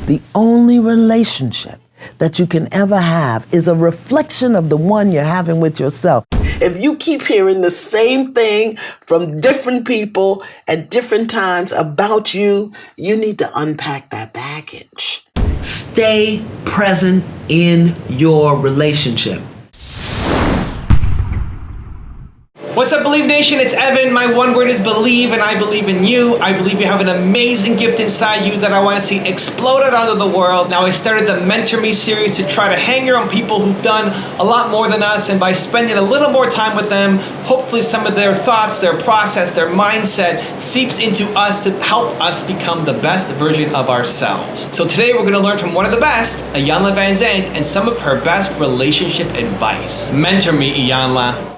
The only relationship that you can ever have is a reflection of the one you're having with yourself. If you keep hearing the same thing from different people at different times about you, you need to unpack that baggage. Stay present in your relationship. What's up, Believe Nation? It's Evan. My one word is believe, and I believe in you. I believe you have an amazing gift inside you that I want to see exploded onto the world. Now, I started the Mentor Me series to try to hang around people who've done a lot more than us, and by spending a little more time with them, hopefully some of their thoughts, their process, their mindset seeps into us to help us become the best version of ourselves. So today we're going to learn from one of the best, Iyanla Vanzant, and some of her best relationship advice. Mentor me, Iyanla.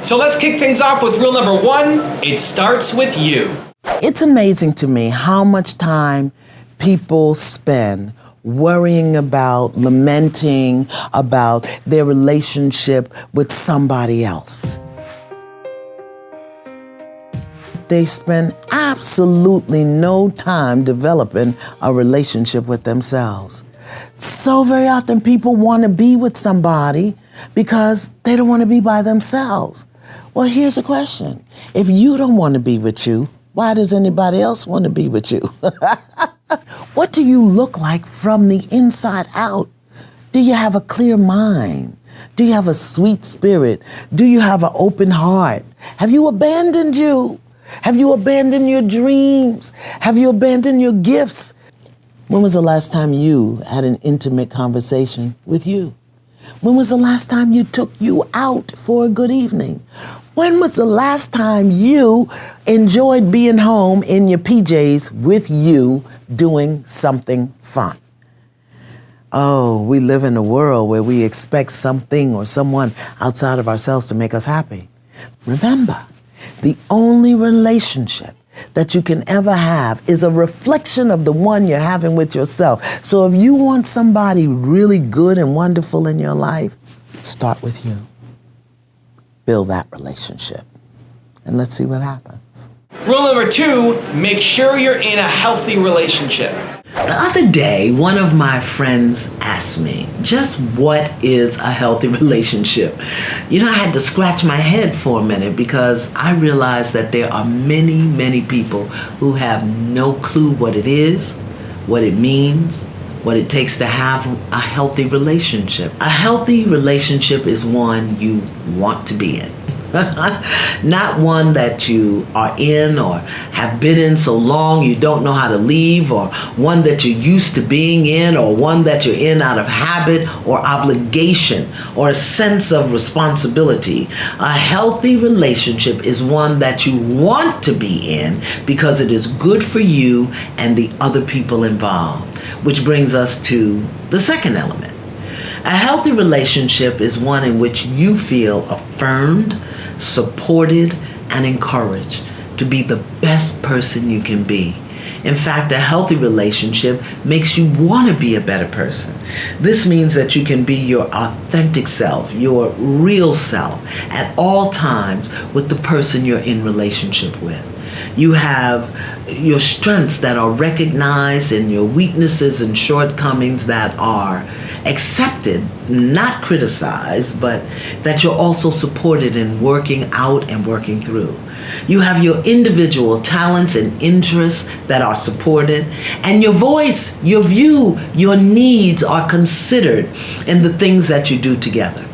So let's kick things off with rule number 1. It starts with you. It's amazing to me how much time people spend worrying about, lamenting about their relationship with somebody else. They spend absolutely no time developing a relationship with themselves. So very often people want to be with somebody because they don't want to be by themselves. Well, here's a question. If you don't want to be with you, why does anybody else want to be with you? What do you look like from the inside out? Do you have a clear mind? Do you have a sweet spirit? Do you have an open heart? Have you abandoned you? Have you abandoned your dreams? Have you abandoned your gifts? When was the last time you had an intimate conversation with you? When was the last time you took you out for a good evening? When was the last time you enjoyed being home in your PJs with you doing something fun? Oh, we live in a world where we expect something or someone outside of ourselves to make us happy. Remember, the only relationship that you can ever have is a reflection of the one you're having with yourself. So if you want somebody really good and wonderful in your life, start with you. Build that relationship. And let's see what happens. Rule number 2, make sure you're in a healthy relationship. The other day, one of my friends asked me, just what is a healthy relationship? You know, I had to scratch my head for a minute because I realized that there are many, many people who have no clue what it is, what it means, what it takes to have a healthy relationship. A healthy relationship is one you want to be in. Not one that you are in or have been in so long you don't know how to leave, or one that you're used to being in, or one that you're in out of habit or obligation or a sense of responsibility. A healthy relationship is one that you want to be in because it is good for you and the other people involved. Which brings us to the second element. A healthy relationship is one in which you feel affirmed, supported, and encouraged to be the best person you can be. In fact, a healthy relationship makes you want to be a better person. This means that you can be your authentic self, your real self, at all times with the person you're in relationship with. You have your strengths that are recognized and your weaknesses and shortcomings that are accepted, not criticized, but that you're also supported in working out and working through. You have your individual talents and interests that are supported, and your voice, your view, your needs are considered in the things that you do together.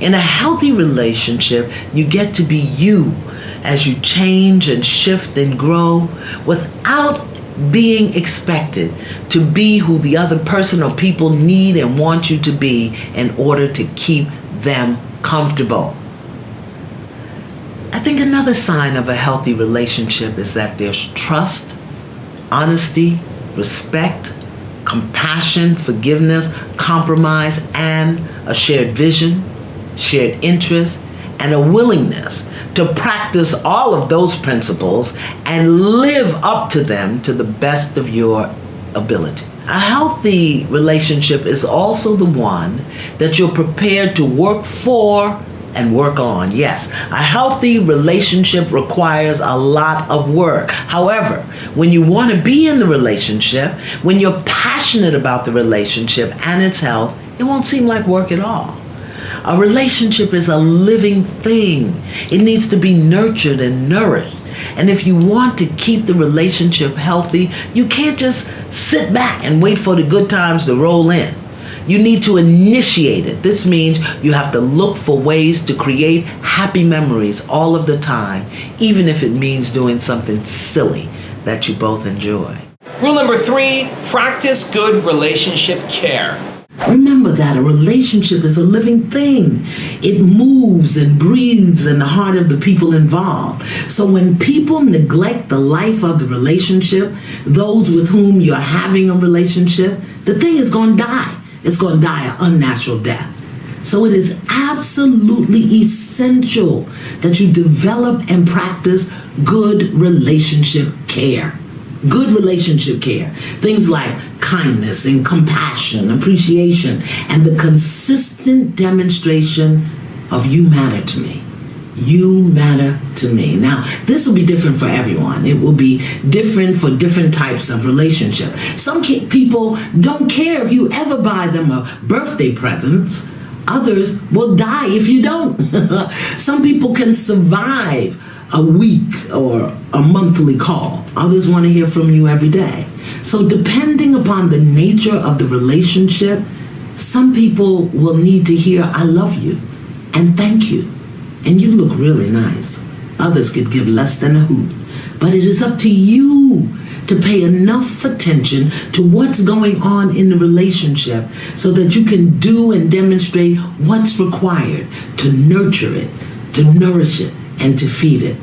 In a healthy relationship, you get to be you as you change and shift and grow without being expected to be who the other person or people need and want you to be in order to keep them comfortable. I think another sign of a healthy relationship is that there's trust, honesty, respect, compassion, forgiveness, compromise, and a shared vision, shared interest, and a willingness to practice all of those principles and live up to them to the best of your ability. A healthy relationship is also the one that you're prepared to work for and work on. Yes, a healthy relationship requires a lot of work. However, when you want to be in the relationship, when you're passionate about the relationship and its health, it won't seem like work at all. A relationship is a living thing. It needs to be nurtured and nourished. And if you want to keep the relationship healthy, you can't just sit back and wait for the good times to roll in. You need to initiate it. This means you have to look for ways to create happy memories all of the time, even if it means doing something silly that you both enjoy. Rule number 3, practice good relationship care. Remember that a relationship is a living thing. It moves and breathes in the heart of the people involved. So when people neglect the life of the relationship, those with whom you're having a relationship, the thing is going to die. It's going to die an unnatural death. So it is absolutely essential that you develop and practice good relationship care. Good relationship care. Things like kindness and compassion, appreciation, and the consistent demonstration of you matter to me. You matter to me. Now, this will be different for everyone. It will be different for different types of relationship. Some people don't care if you ever buy them a birthday presents. Others will die if you don't. Some people can survive a week or a monthly call. Others want to hear from you every day. So depending upon the nature of the relationship, some people will need to hear, I love you and thank you. And you look really nice. Others could give less than a hoot. But it is up to you to pay enough attention to what's going on in the relationship so that you can do and demonstrate what's required to nurture it, to nourish it, and to feed it.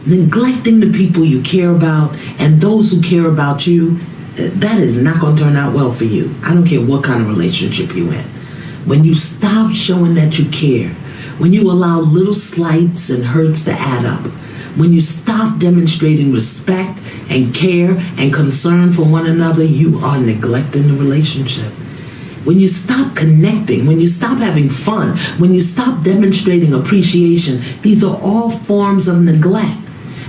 Neglecting the people you care about and those who care about you, that is not going to turn out well for you. I don't care what kind of relationship you're in. When you stop showing that you care, when you allow little slights and hurts to add up, when you stop demonstrating respect and care and concern for one another, you are neglecting the relationship. When you stop connecting, when you stop having fun, when you stop demonstrating appreciation, these are all forms of neglect.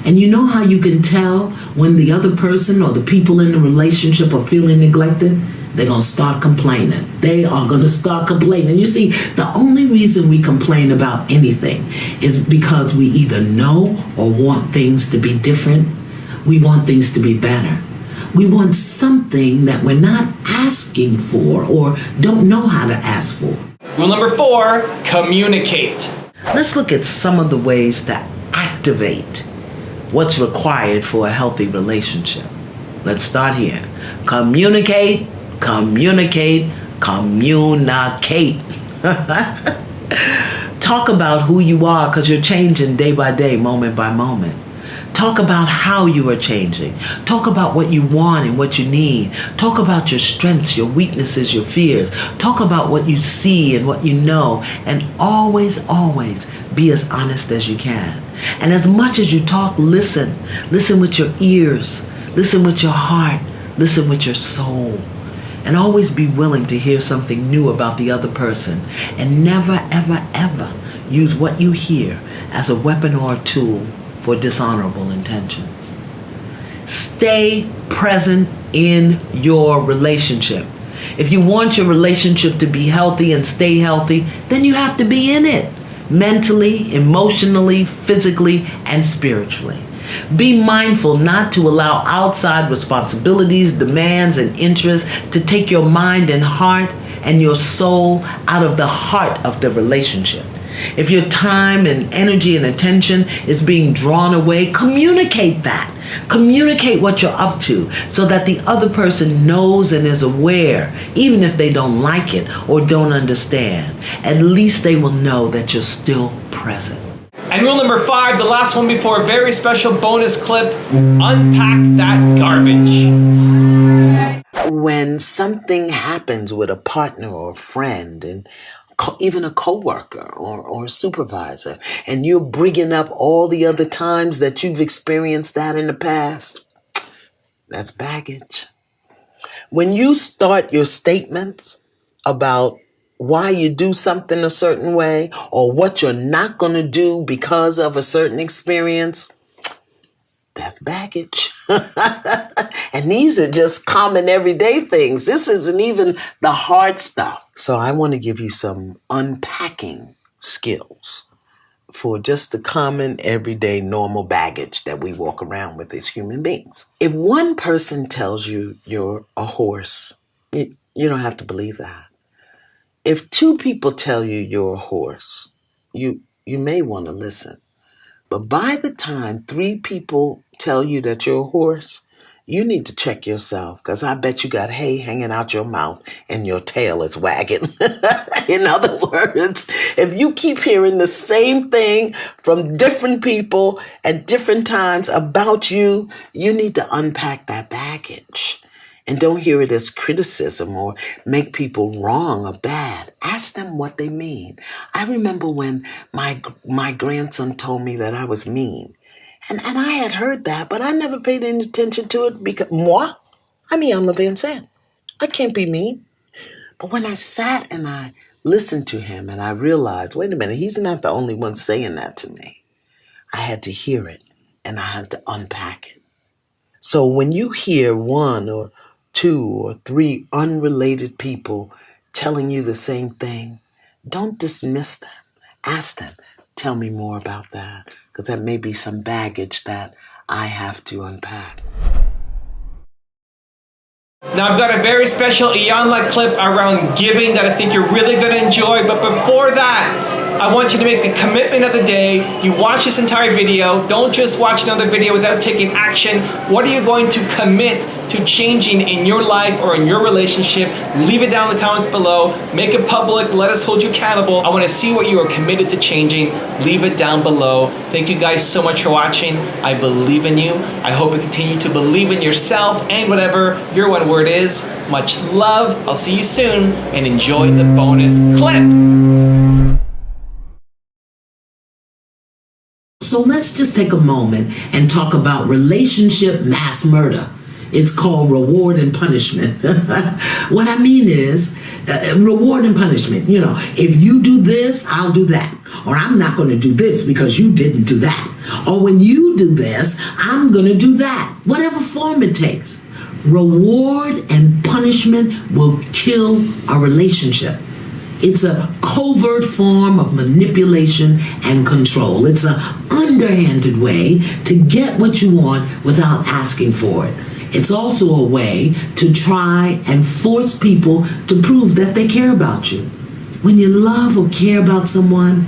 And you know how you can tell when the other person or the people in the relationship are feeling neglected? They're going to start complaining. They are going to start complaining. You see, the only reason we complain about anything is because we either know or want things to be different. We want things to be better. We want something that we're not asking for or don't know how to ask for. Rule number 4, communicate. Let's look at some of the ways to activate what's required for a healthy relationship. Let's start here. Communicate, communicate, communicate. Talk about who you are because you're changing day by day, moment by moment. Talk about how you are changing. Talk about what you want and what you need. Talk about your strengths, your weaknesses, your fears. Talk about what you see and what you know. And always, always be as honest as you can. And as much as you talk, listen. Listen with your ears. Listen with your heart. Listen with your soul. And always be willing to hear something new about the other person. And never, ever, ever use what you hear as a weapon or a tool for dishonorable intentions. Stay present in your relationship. If you want your relationship to be healthy and stay healthy, then you have to be in it. Mentally, emotionally, physically, and spiritually. Be mindful not to allow outside responsibilities, demands, and interests to take your mind and heart and your soul out of the heart of the relationship. If your time and energy and attention is being drawn away, communicate that. Communicate what you're up to so that the other person knows and is aware, even if they don't like it or don't understand. At least they will know that you're still present. And rule number 5, the last one before a very special bonus clip, unpack that garbage. When something happens with a partner or a friend and even a coworker or a supervisor, and you're bringing up all the other times that you've experienced that in the past, that's baggage. When you start your statements about why you do something a certain way or what you're not going to do because of a certain experience, that's baggage. And these are just common everyday things. This isn't even the hard stuff. So I want to give you some unpacking skills for just the common, everyday, normal baggage that we walk around with as human beings. If one person tells you you're a horse, you don't have to believe that. If two people tell you you're a horse, you may want to listen. But by the time 3 people tell you that you're a horse, you need to check yourself, because I bet you got hay hanging out your mouth and your tail is wagging. In other words, if you keep hearing the same thing from different people at different times about you, you need to unpack that baggage. And don't hear it as criticism or make people wrong or bad. Ask them what they mean. I remember when my grandson told me that I was mean. And I had heard that, but I never paid any attention to it because, moi, I'm Iyanla Vanzant. I can't be mean. But when I sat and I listened to him and I realized, wait a minute, he's not the only one saying that to me. I had to hear it and I had to unpack it. So when you hear 1 or 2 or 3 unrelated people telling you the same thing, don't dismiss them. Ask them, tell me more about that, because that may be some baggage that I have to unpack. Now I've got a very special Iyanla clip around giving that I think you're really going to enjoy, but before that, I want you to make the commitment of the day. You watch this entire video. Don't just watch another video without taking action. What are you going to commit to changing in your life or in your relationship? Leave it down in the comments below. Make it public. Let us hold you accountable. I want to see what you are committed to changing. Leave it down below. Thank you guys so much for watching. I believe in you. I hope you continue to believe in yourself and whatever your one word is. Much love. I'll see you soon and enjoy the bonus clip. So let's just take a moment and talk about relationship mass murder. It's called reward and punishment. What I mean is reward and punishment. You know, if you do this, I'll do that. Or I'm not going to do this because you didn't do that. Or when you do this, I'm going to do that. Whatever form it takes. Reward and punishment will kill a relationship. It's a covert form of manipulation and control. It's an underhanded way to get what you want without asking for it. It's also a way to try and force people to prove that they care about you. When you love or care about someone,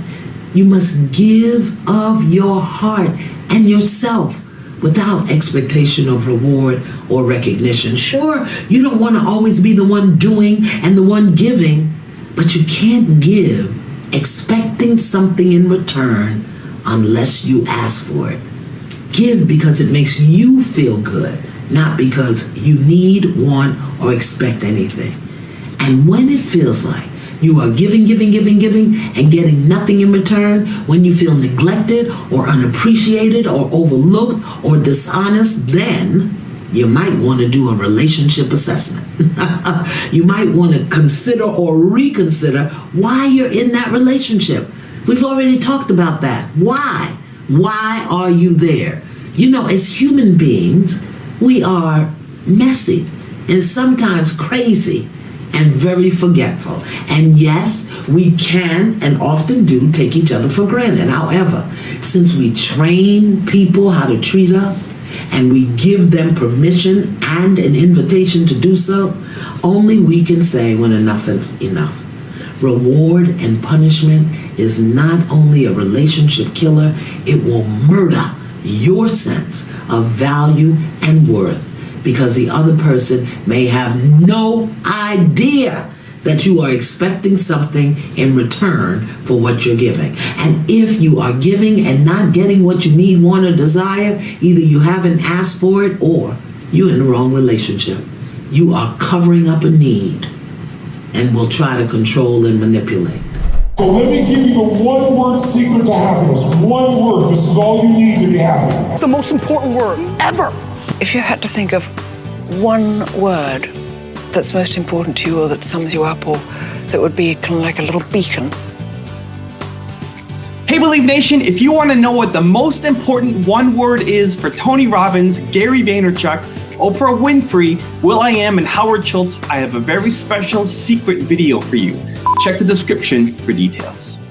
you must give of your heart and yourself without expectation of reward or recognition. Sure, you don't want to always be the one doing and the one giving, but you can't give expecting something in return unless you ask for it. Give because it makes you feel good, not because you need, want, or expect anything. And when it feels like you are giving, and getting nothing in return, when you feel neglected or unappreciated or overlooked or dishonest, then you might want to do a relationship assessment. You might want to consider or reconsider why you're in that relationship. We've already talked about that. Why? Why are you there? You know, as human beings, we are messy and sometimes crazy and very forgetful. And yes, we can and often do take each other for granted. However, since we train people how to treat us, and we give them permission and an invitation to do so, only we can say when enough is enough. Reward and punishment is not only a relationship killer, it will murder your sense of value and worth, because the other person may have no idea that you are expecting something in return for what you're giving. And if you are giving and not getting what you need, want, or desire, either you haven't asked for it or you're in the wrong relationship. You are covering up a need and will try to control and manipulate. So let me give you the one-word secret to happiness. One word. This is all you need to be happy. The most important word ever. If you had to think of one word that's most important to you, or that sums you up, or that would be kind of like a little beacon? Hey Believe Nation, if you want to know what the most important one word is for Tony Robbins, Gary Vaynerchuk, Oprah Winfrey, will.i.am, and Howard Schultz, I have a very special secret video for you. Check the description for details.